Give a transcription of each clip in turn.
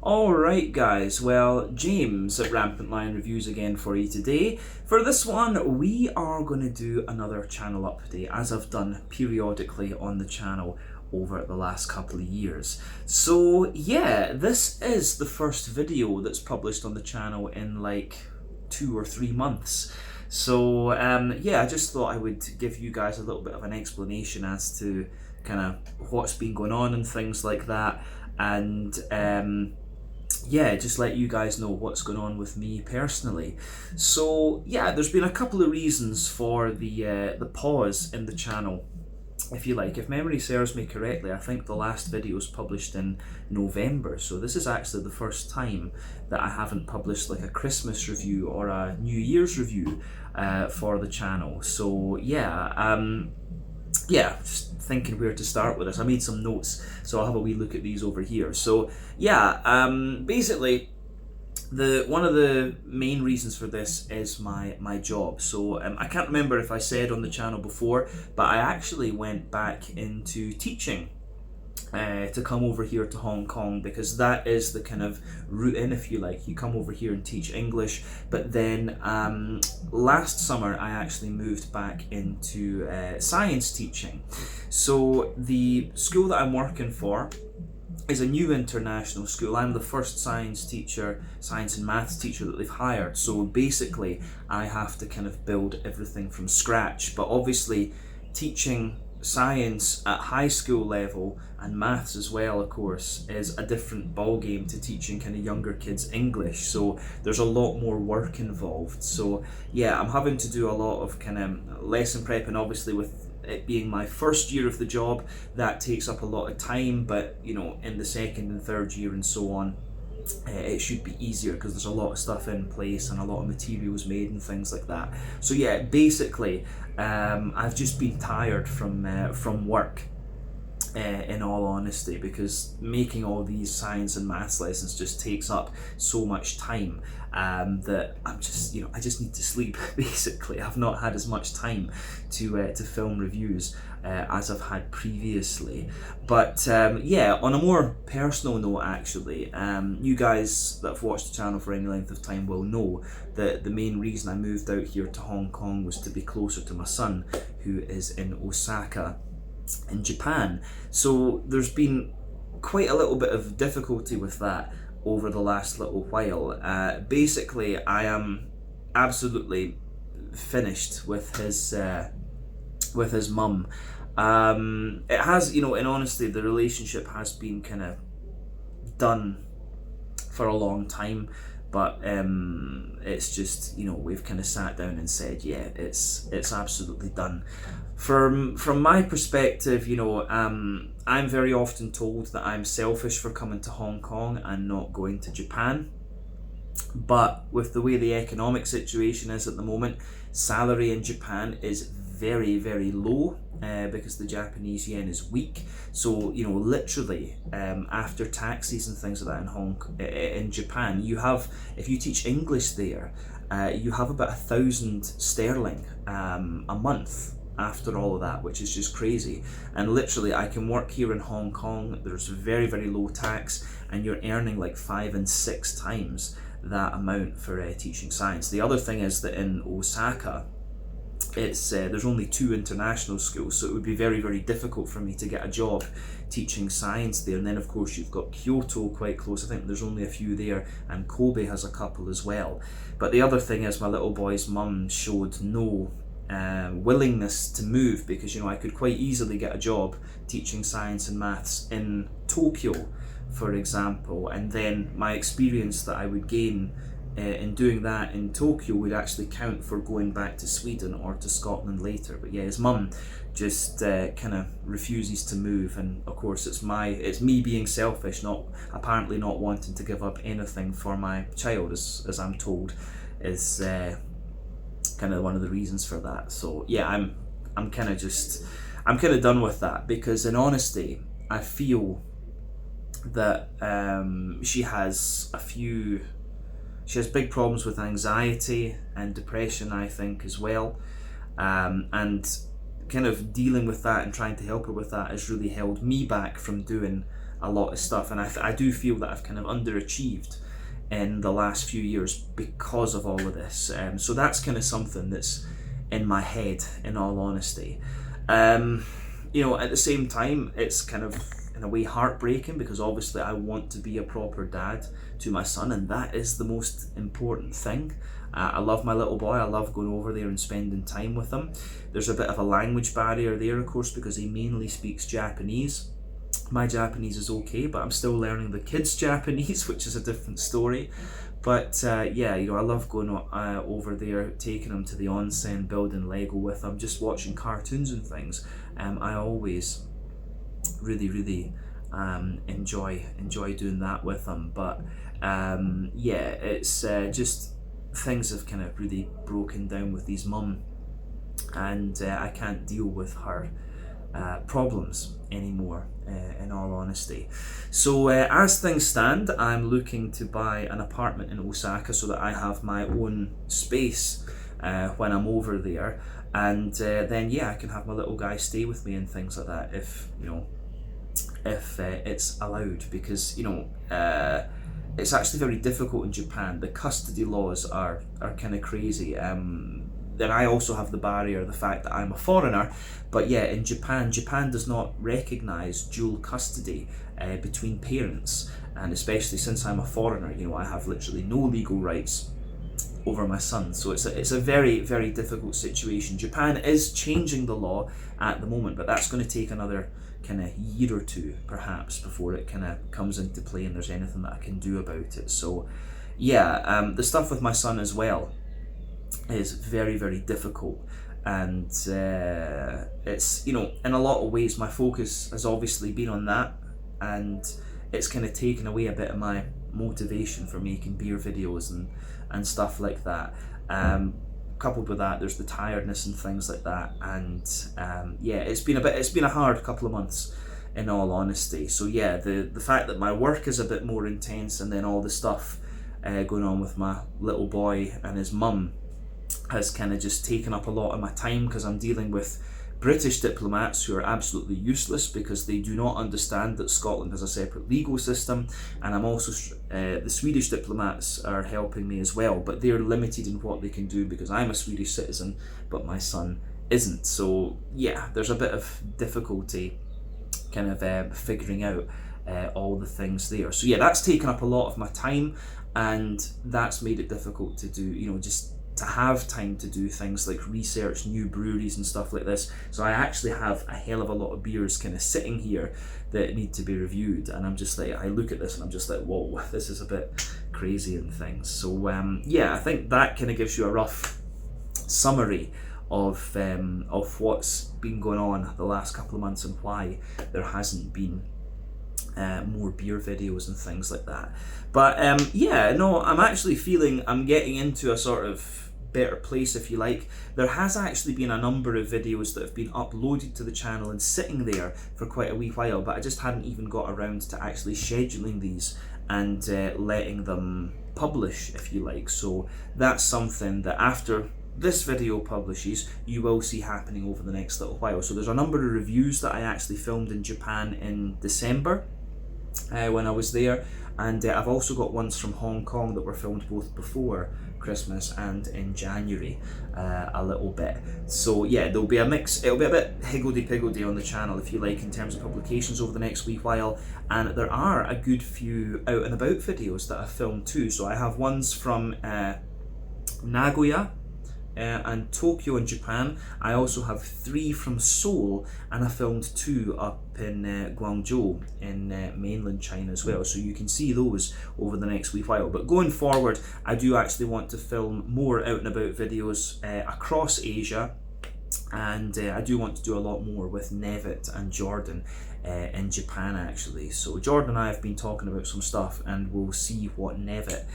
Alright guys, well, James at Rampant Lion Reviews again for you today. For this one, we are going to do another channel update, as I've done periodically on the channel over the last couple of years. So yeah, this is the first video that's published on the channel in like 2 or 3 months. So yeah, I just thought I would give you guys a little bit of an explanation as to kind of what's been going on and things like that, and yeah, just let you guys know what's going on with me personally. So yeah, there's been a couple of reasons for the pause in the channel, if you like. If memory serves me correctly, I think the last video was published in November, so this is actually the first time that I haven't published like a Christmas review or a New Year's review for the channel. So yeah, just thinking where to start with this. I made some notes, so I'll have a wee look at these over here. So yeah, basically one of the main reasons for this is my job. So I can't remember if I said on the channel before, but I actually went back into teaching to come over here to Hong Kong, because that is the kind of route in, if you like. You come over here and teach English, but then last summer I actually moved back into science teaching. So the school that I'm working for is a new international school. I'm the first science and maths teacher that they've hired. So basically I have to kind of build everything from scratch. But obviously teaching science at high school level and maths as well, of course, is a different ball game to teaching kind of younger kids English. So there's a lot more work involved. So yeah, I'm having to do a lot of kind of lesson prep, and obviously with it being my first year of the job, that takes up a lot of time. But you know, in the second and third year and so on, it should be easier because there's a lot of stuff in place and a lot of materials made and things like that. So yeah, basically I've just been tired from work, in all honesty, because making all these science and maths lessons just takes up so much time that I'm just, I just need to sleep. Basically, I've not had as much time to film reviews as I've had previously. But yeah, on a more personal note, actually, you guys that have watched the channel for any length of time will know that the main reason I moved out here to Hong Kong was to be closer to my son, who is in Osaka in Japan. So there's been quite a little bit of difficulty with that over the last little while. Basically, I am absolutely finished with his mum. It has, in honesty, the relationship has been kind of done for a long time, but it's just, we've kind of sat down and said, yeah, it's absolutely done. From my perspective, I'm very often told that I'm selfish for coming to Hong Kong and not going to Japan. But with the way the economic situation is at the moment, salary in Japan is very, very low because the Japanese yen is weak. So literally after taxes and things like that in Japan, you have, if you teach English there, you have about 1,000 sterling a month after all of that, which is just crazy. And literally I can work here in Hong Kong, there's very, very low tax, and you're earning like 5 and 6 times that amount for teaching science. The other thing is that in Osaka, it's there's only 2 international schools, so it would be very, very difficult for me to get a job teaching science there. And then of course you've got Kyoto quite close. I think there's only a few there, and Kobe has a couple as well. But the other thing is my little boy's mum showed no willingness to move, because I could quite easily get a job teaching science and maths in Tokyo, for example, and then my experience that I would gain in doing that in Tokyo would actually count for going back to Sweden or to Scotland later. But yeah, his mum just kind of refuses to move, and of course it's me being selfish, apparently not wanting to give up anything for my child, as I'm told, is kind of one of the reasons for that. So yeah, I'm kind of done with that, because in honesty I feel that she has big problems with anxiety and depression, I think, as well, and kind of dealing with that and trying to help her with that has really held me back from doing a lot of stuff, and I do feel that I've kind of underachieved in the last few years because of all of this. So that's kind of something that's in my head, in all honesty. You know, at the same time, it's kind of in a way heartbreaking, because obviously I want to be a proper dad to my son, and that is the most important thing. I love my little boy. I love going over there and spending time with him. There's a bit of a language barrier there, of course, because he mainly speaks Japanese. My Japanese is okay, but I'm still learning the kids' Japanese, which is a different story. But yeah, you know, I love going over there, taking him to the onsen, building Lego with him, just watching cartoons and things. I always really enjoy doing that with him. But yeah, it's just things have kind of really broken down with his mum, and I can't deal with her problems anymore, in all honesty. So as things stand, I'm looking to buy an apartment in Osaka so that I have my own space when I'm over there, and then yeah, I can have my little guy stay with me and things like that, if you know, if it's allowed, because you know, it's actually very difficult in Japan. The custody laws are kind of crazy. Then I also have the barrier, the fact that I'm a foreigner. But yeah, in Japan does not recognise dual custody between parents, and especially since I'm a foreigner, you know, I have literally no legal rights over my son. So it's a very difficult situation. Japan is changing the law at the moment, but that's going to take another kind of year or two perhaps before it kind of comes into play and there's anything that I can do about it. So yeah, the stuff with my son as well is very difficult, and it's, you know, in a lot of ways my focus has obviously been on that, and it's kind of taken away a bit of my motivation for making beer videos and stuff like that. Coupled with that, there's the tiredness and things like that, and yeah, it's been a hard couple of months, in all honesty. So yeah, the fact that my work is a bit more intense, and then all the stuff going on with my little boy and his mum has kind of just taken up a lot of my time, because I'm dealing with British diplomats who are absolutely useless because they do not understand that Scotland has a separate legal system, and I'm also the Swedish diplomats are helping me as well, but they're limited in what they can do because I'm a Swedish citizen but my son isn't. So yeah, there's a bit of difficulty kind of figuring out all the things there. So yeah, that's taken up a lot of my time, and that's made it difficult to do, you know, just to have time to do things like research new breweries and stuff like this. So I actually have a hell of a lot of beers kind of sitting here that need to be reviewed, and I'm just like, I look at this and I'm just like, whoa, this is a bit crazy and things. So yeah, I think that kind of gives you a rough summary of what's been going on the last couple of months and why there hasn't been more beer videos and things like that. But yeah, no, I'm actually feeling I'm getting into a sort of better place, if you like. There has actually been a number of videos that have been uploaded to the channel and sitting there for quite a wee while, but I just hadn't even got around to actually scheduling these and letting them publish, if you like. So that's something that after this video publishes, you will see happening over the next little while. So there's a number of reviews that I actually filmed in Japan in December when I was there, and I've also got ones from Hong Kong that were filmed both before Christmas and in January a little bit. So yeah, there'll be a mix. It'll be a bit higgledy-piggledy on the channel, if you like, in terms of publications over the next wee while, and there are a good few out and about videos that I've filmed too. So I have ones from Nagoya and Tokyo in Japan. I also have 3 from Seoul, and I filmed 2 up in Guangzhou in mainland China as well. So you can see those over the next wee while. But going forward, I do actually want to film more out and about videos across Asia, and I do want to do a lot more with Nevitt and Jordan in Japan actually. So Jordan and I have been talking about some stuff, and we'll see what Nevitt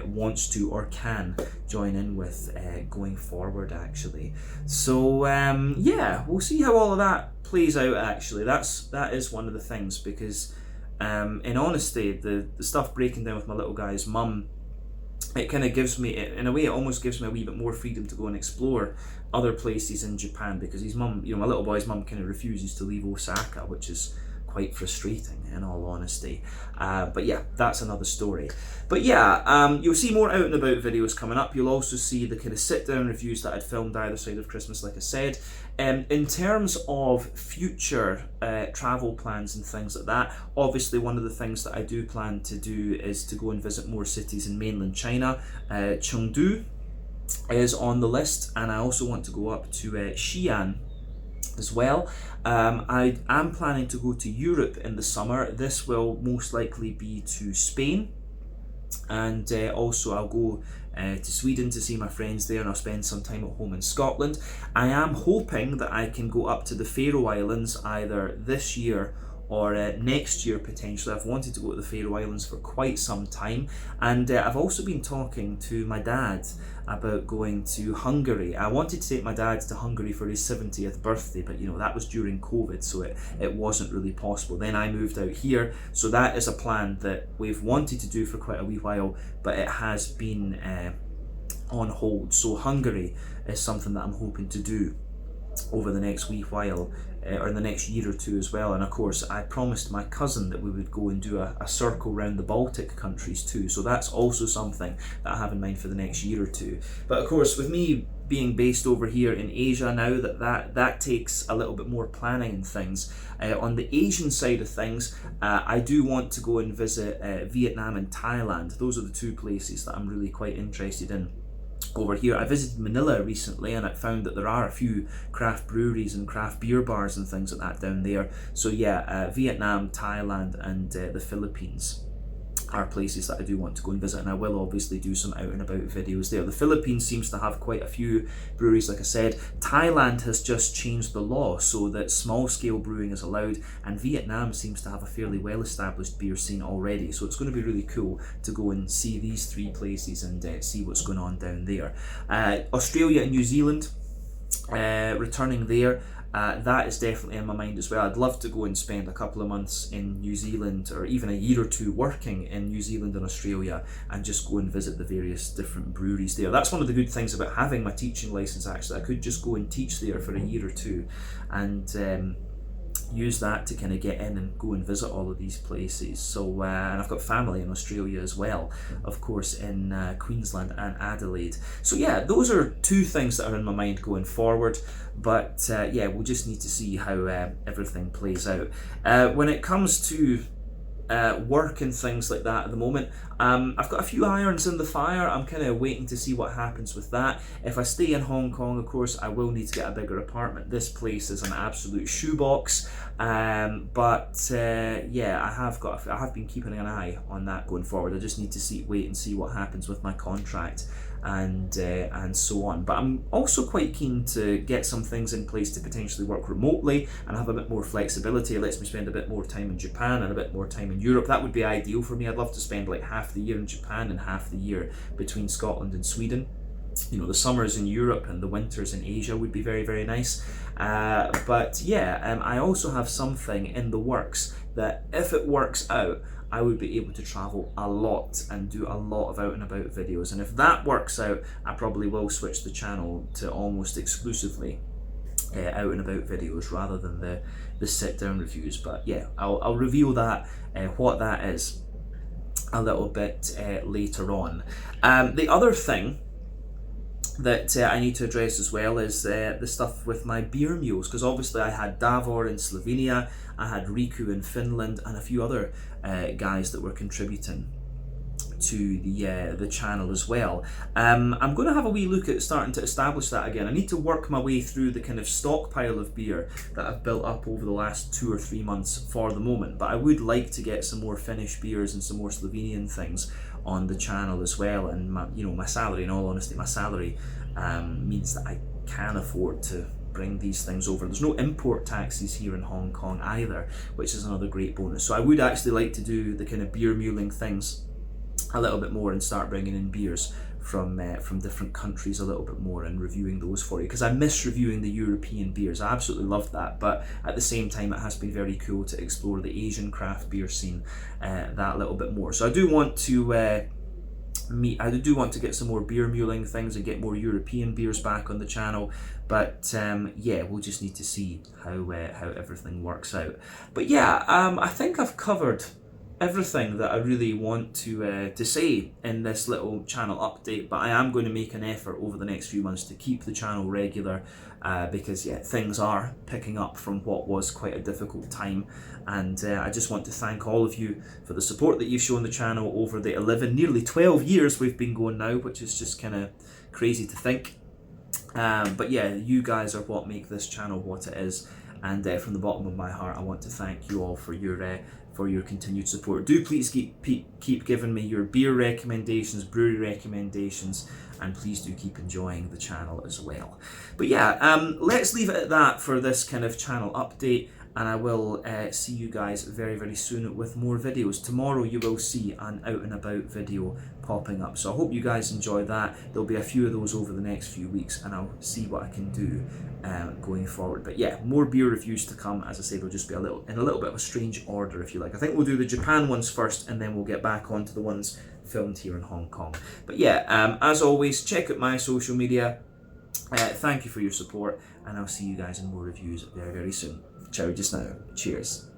wants to or can join in with going forward actually. So yeah, we'll see how all of that plays out actually. That is one of the things, because in honesty, the stuff breaking down with my little guy's mum, it kind of gives me, in a way, it almost gives me a wee bit more freedom to go and explore other places in Japan, because his mum, you know, my little boy's mum kind of refuses to leave Osaka, which is quite frustrating, in all honesty. But yeah, that's another story. But yeah, you'll see more out and about videos coming up. You'll also see the kind of sit-down reviews that I'd filmed either side of Christmas, like I said. In terms of future travel plans and things like that, obviously one of the things that I do plan to do is to go and visit more cities in mainland China. Chengdu is on the list, and I also want to go up to Xi'an as well. I am planning to go to Europe in the summer. This will most likely be to Spain, and also I'll go to Sweden to see my friends there, and I'll spend some time at home in Scotland. I am hoping that I can go up to the Faroe Islands either this year or next year potentially. I've wanted to go to the Faroe Islands for quite some time, and I've also been talking to my dad about going to Hungary. I wanted to take my dad to Hungary for his 70th birthday, but you know, that was during COVID, so it wasn't really possible. Then I moved out here, so that is a plan that we've wanted to do for quite a wee while, but it has been on hold. So Hungary is something that I'm hoping to do over the next wee while, or in the next year or two as well. And of course, I promised my cousin that we would go and do a circle around the Baltic countries too, so that's also something that I have in mind for the next year or two. But of course, with me being based over here in Asia now, that takes a little bit more planning and things. On the Asian side of things, I do want to go and visit Vietnam and Thailand. Those are the two places that I'm really quite interested in over here. I visited Manila recently, and I found that there are a few craft breweries and craft beer bars and things like that down there. So yeah, Vietnam, Thailand, and the Philippines are places that I do want to go and visit, and I will obviously do some out and about videos there. The Philippines seems to have quite a few breweries, like I said. Thailand has just changed the law so that small scale brewing is allowed, and Vietnam seems to have a fairly well established beer scene already, so it's going to be really cool to go and see these three places and see what's going on down there. Australia and New Zealand, returning there. That is definitely in my mind as well. I'd love to go and spend a couple of months in New Zealand, or even a year or two working in New Zealand and Australia, and just go and visit the various different breweries there. That's one of the good things about having my teaching license, actually. I could just go and teach there for a year or two, and use that to kind of get in and go and visit all of these places. So and I've got family in Australia as well, of course, in Queensland and Adelaide. So yeah, those are two things that are in my mind going forward, but yeah, we'll just need to see how everything plays out. When it comes to work and things like that at the moment, I've got a few irons in the fire. I'm kind of waiting to see what happens with that. If I stay in Hong Kong, of course, I will need to get a bigger apartment. This place is an absolute shoebox, but yeah, I have been keeping an eye on that going forward. I just need to wait and see what happens with my contract and so on. But I'm also quite keen to get some things in place to potentially work remotely and have a bit more flexibility. It lets me spend a bit more time in Japan and a bit more time in Europe. That would be ideal for me. I'd love to spend like half the year in Japan and half the year between Scotland and Sweden. You know, the summers in Europe and the winters in Asia would be very, very nice. But yeah, I also have something in the works that, if it works out, I would be able to travel a lot and do a lot of out and about videos. And if that works out, I probably will switch the channel to almost exclusively out and about videos rather than the sit down reviews. But yeah, I'll reveal that, what that is, a little bit later on. The other thing that I need to address as well is the stuff with my beer mules, because obviously I had Davor in Slovenia, I had Riku in Finland, and a few other guys that were contributing to the channel as well. I'm going to have a wee look at starting to establish that again. I need to work my way through the kind of stockpile of beer that I've built up over the last 2 or 3 months for the moment, but I would like to get some more Finnish beers and some more Slovenian things on the channel as well. And my salary, in all honesty, my salary means that I can afford to bring these things over. There's no import taxes here in Hong Kong either, which is another great bonus. So I would actually like to do the kind of beer muling things a little bit more and start bringing in beers from different countries a little bit more and reviewing those for you, because I miss reviewing the European beers. I absolutely loved that, but at the same time it has been very cool to explore the Asian craft beer scene that little bit more. So I do want to I do want to get some more beer muling things and get more European beers back on the channel, but yeah, we'll just need to see how everything works out. But yeah, I think I've covered everything that I really want to say in this little channel update, but I am going to make an effort over the next few months to keep the channel regular, because yeah, things are picking up from what was quite a difficult time, and I just want to thank all of you for the support that you've shown the channel over the 11, nearly 12 years we've been going now, which is just kind of crazy to think. But yeah, you guys are what make this channel what it is, and from the bottom of my heart I want to thank you all for your continued support. Do please keep giving me your beer recommendations, brewery recommendations, and please do keep enjoying the channel as well. But yeah, let's leave it at that for this kind of channel update, and I will see you guys very, very soon with more videos. Tomorrow you will see an out and about video popping up, so I hope you guys enjoy that. There'll be a few of those over the next few weeks, and I'll see what I can do going forward. But yeah, more beer reviews to come. As I say, they'll just be in a little bit of a strange order, if you like. I think we'll do the Japan ones first, and then we'll get back onto the ones filmed here in Hong Kong. But yeah, as always, check out my social media. Thank you for your support, and I'll see you guys in more reviews very, very soon. Ciao just now. Cheers.